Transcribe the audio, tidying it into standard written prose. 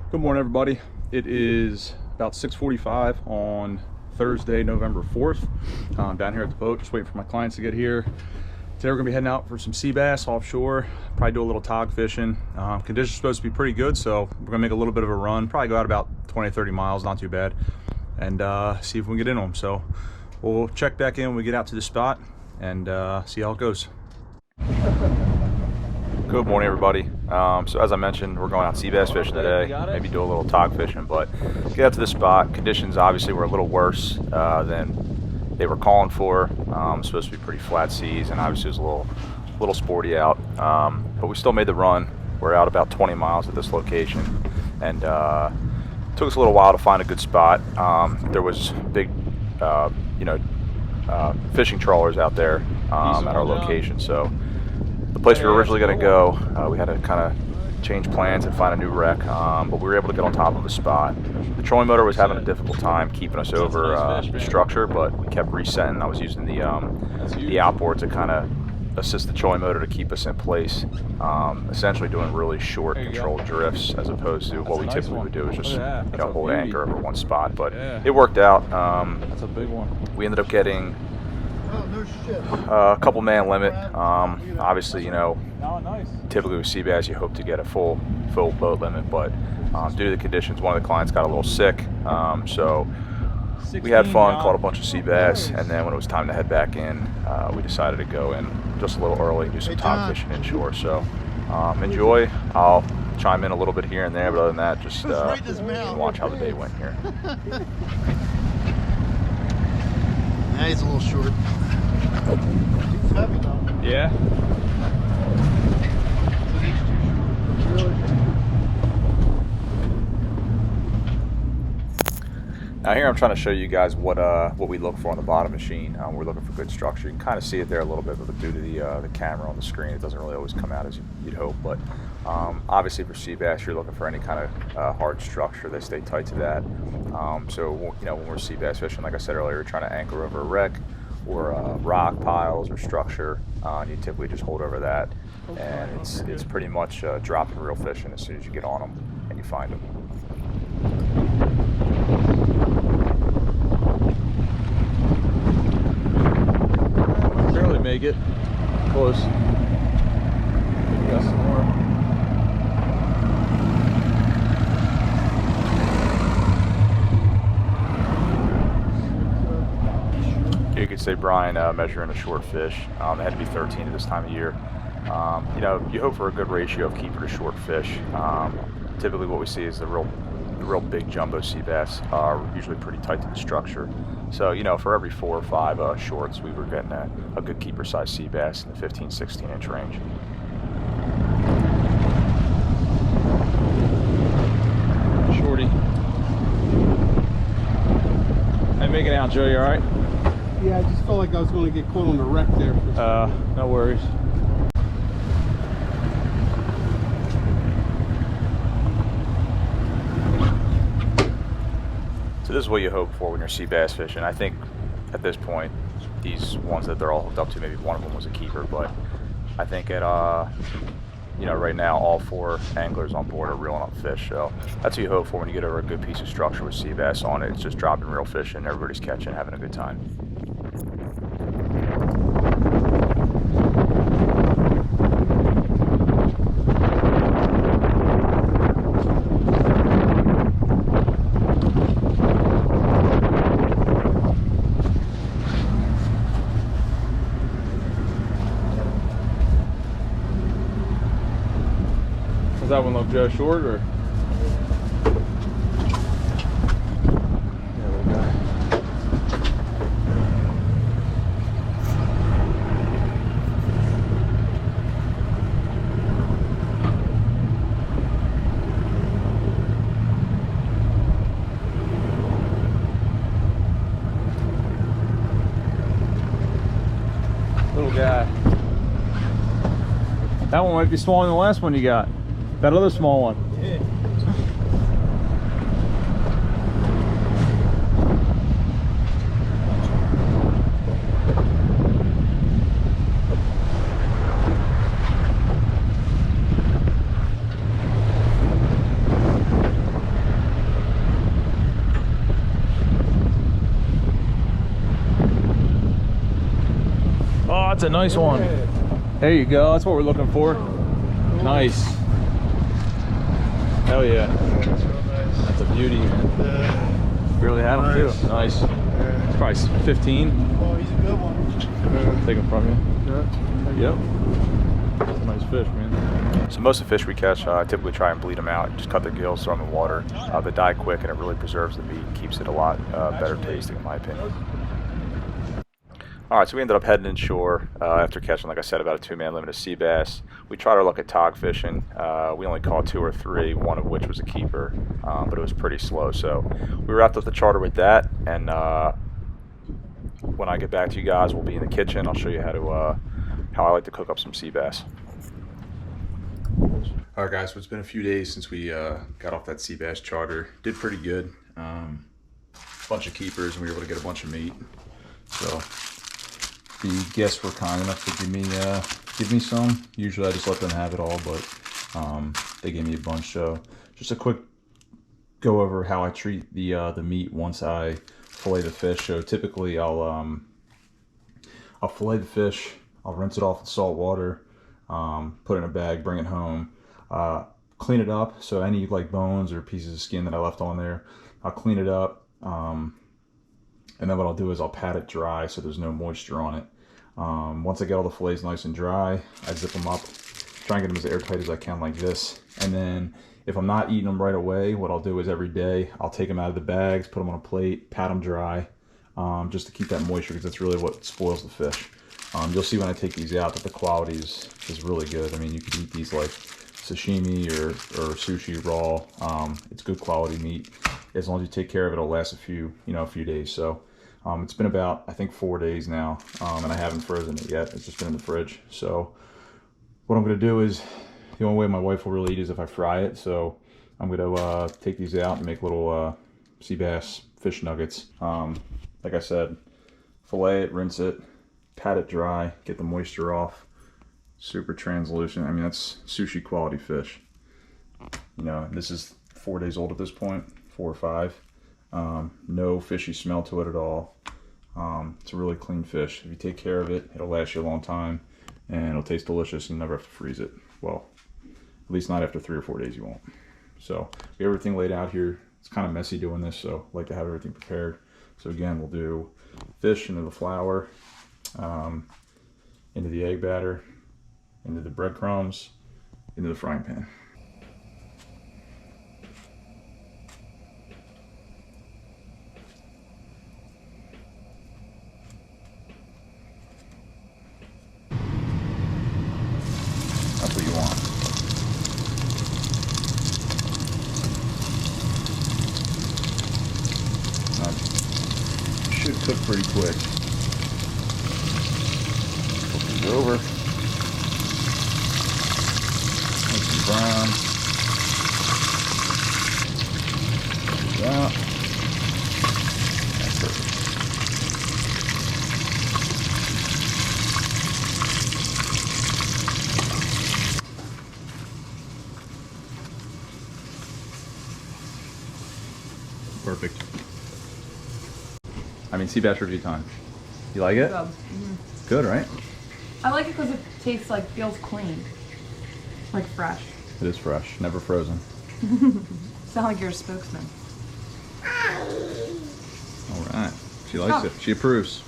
Good morning, everybody. It is about 6:45 on Thursday, November 4th. Down here at the boat, just waiting for my clients to get here. Today we're gonna be heading out for some sea bass offshore, probably do a little tog fishing. Conditions are supposed to be pretty good, so we're gonna make a little bit of a run, probably go out about 20-30 miles, not too bad, and see if we can get in them. So we'll check back in when we get out to the spot and see how it goes. Good morning, everybody. So as I mentioned, we're going out sea bass fishing today, maybe do a little tog fishing, but get out to the spot. Conditions obviously were a little worse than they were calling for. Supposed to be pretty flat seas, and obviously it was a little sporty out, but we still made the run. We're out about 20 miles at this location, and took us a little while to find a good spot. There was big fishing trawlers out there at our location, so the place we were originally going to go, we had to kind of change plans and find a new wreck, but we were able to get on top of a spot. The trolling motor was having a difficult time keeping us over the structure, but we kept resetting. I was using the outboard to kind of assist the trolling motor to keep us in place, essentially doing really short controlled drifts as opposed to what we typically would do is just hold anchor over one spot. But it worked out. That's a big one. We ended up getting a couple man limit. Obviously, typically with sea bass you hope to get a full boat limit, but due to the conditions, one of the clients got a little sick, so we had fun, caught a bunch of sea bass, and then when it was time to head back in, we decided to go in just a little early and do some tog fishing inshore. So enjoy. I'll chime in a little bit here and there, but other than that, just watch how the day went here. He's a little short. He's heavy though. Yeah. Now here I'm trying to show you guys what we look for on the bottom machine. We're looking for good structure. You can kind of see it there a little bit, but due to the camera on the screen, it doesn't really always come out as you'd hope. But obviously for sea bass, you're looking for any kind of hard structure. They stay tight to that. So when we're sea bass fishing, like I said earlier, we're trying to anchor over a wreck or rock piles or structure. And you typically just hold over that, and it's pretty much dropping reel fishing as soon as you get on them and you find them. Barely make it. Close. Got some more. You could say Brian measuring a short fish. It had to be 13 at this time of year. You hope for a good ratio of keeper to short fish. Typically what we see is the real big jumbo sea bass are usually pretty tight to the structure. So, for every 4 or 5 shorts, we were getting a good keeper size sea bass in the 15-16 inch range. Shorty. Hey, make it out, Joe, you alright? Yeah, I just felt like I was going to get caught on the wreck there. No worries. So this is what you hope for when you're sea bass fishing. I think at this point, these ones that they're all hooked up to, maybe one of them was a keeper, but I think at right now all 4 anglers on board are reeling up fish. So that's what you hope for when you get over a good piece of structure with sea bass on it. It's just dropping real fish and everybody's catching, having a good time. Does that one look Joe short or? There we go. Little guy. That one might be smaller than the last one you got. That other small one. Yeah. That's a nice one. There you go. That's what we're looking for. Nice. Hell yeah. That's a beauty. Barely had him too. Nice. It's probably 15. Oh, he's a good one. Take him from you. Yep. That's a nice fish, man. So most of the fish we catch, I typically try and bleed them out, just cut the gills, throw them in the water. They die quick, and it really preserves the meat and keeps it a lot better tasting, in my opinion. All right, so we ended up heading inshore after catching, like I said, about a 2-man limit of sea bass. We tried our luck at tog fishing. We only caught 2 or 3, one of which was a keeper, but it was pretty slow. So we wrapped up the charter with that, and when I get back to you guys, we'll be in the kitchen. I'll show you how I like to cook up some sea bass. All right, guys, so it's been a few days since we got off that sea bass charter. Did pretty good. Bunch of keepers, and we were able to get a bunch of meat. So the guests were kind enough to give me some. Usually I just let them have it all, but they gave me a bunch. So just a quick go over how I treat the meat once I fillet the fish. So typically I'll fillet the fish, I'll rinse it off with salt water, put it in a bag, bring it home, clean it up. So any like bones or pieces of skin that I left on there, I'll clean it up. And then what I'll do is I'll pat it dry so there's no moisture on it. Once I get all the fillets nice and dry, I zip them up, try and get them as airtight as I can like this. And then if I'm not eating them right away, what I'll do is every day I'll take them out of the bags, put them on a plate, pat them dry, just to keep that moisture, because that's really what spoils the fish. You'll see when I take these out that the quality is really good. I mean, you can eat these like sashimi or sushi raw. It's good quality meat. As long as you take care of it, it'll last a few days. So it's been about, I think, 4 days now, and I haven't frozen it yet. It's just been in the fridge. So what I'm going to do is, the only way my wife will really eat is if I fry it. So I'm going to take these out and make little sea bass fish nuggets. Like I said, fillet it, rinse it, pat it dry, get the moisture off. Super translucent. I mean, that's sushi quality fish. You know, this is 4 days old at this point, 4 or 5. No fishy smell to it at all. It's a really clean fish. If you take care of it, it'll last you a long time, and it'll taste delicious. You never have to freeze it. Well, at least not after 3 or 4 days you won't. So we have everything laid out here. It's kind of messy doing this, so I like to have everything prepared. So again, we'll do fish into the flour, into the egg batter, into the breadcrumbs, into the frying pan. That's what you want. That should cook pretty quick. Flip these over. Nice and brown. Yeah. That's perfect. Perfect. I mean, sea bass review time. You like it? Good. Mm-hmm. Good, right? I like it because it tastes like, feels clean. Like fresh. It is fresh, never frozen. Sound like you're a spokesman. All right. She likes it. She approves.